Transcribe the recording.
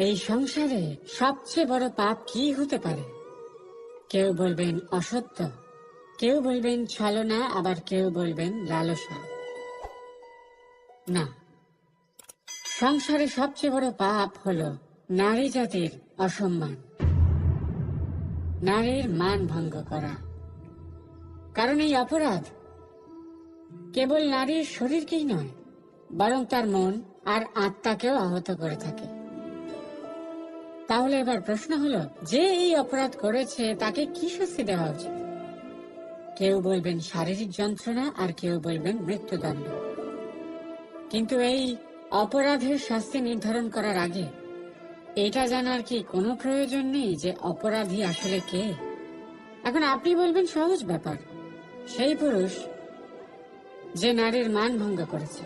এই সংসারে সবচেয়ে বড় পাপ কি হতে পারে? কেউ বলবেন অসত্য, কেউ বলবেন ছলনা, আবার কেউ বলবেন লালসা। না, সংসারে সবচেয়ে বড় পাপ হলো নারী জাতির অসম্মান, নারীর মান ভঙ্গ করা। কারণ এই অপরাধ কেবল নারীর শরীরকেই নয়, বরং তার মন আর আত্মাকেও আহত করে থাকে। তাহলে এবার প্রশ্ন হলো, যে এই অপরাধ করেছে তাকে কি শাস্তি দেওয়া উচিত? কেউ বলবেন শারীরিক যন্ত্রণা, আর কেউ বলবেন মৃত্যুদণ্ড। কিন্তু এই অপরাধের শাস্তি নির্ধারণ করার আগে এটা জানার কি কোনো প্রয়োজন নেই যে অপরাধী আসলে কে? এখন আপনি বলবেন সহজ ব্যাপার, সেই পুরুষ যে নারীর মান ভঙ্গ করেছে।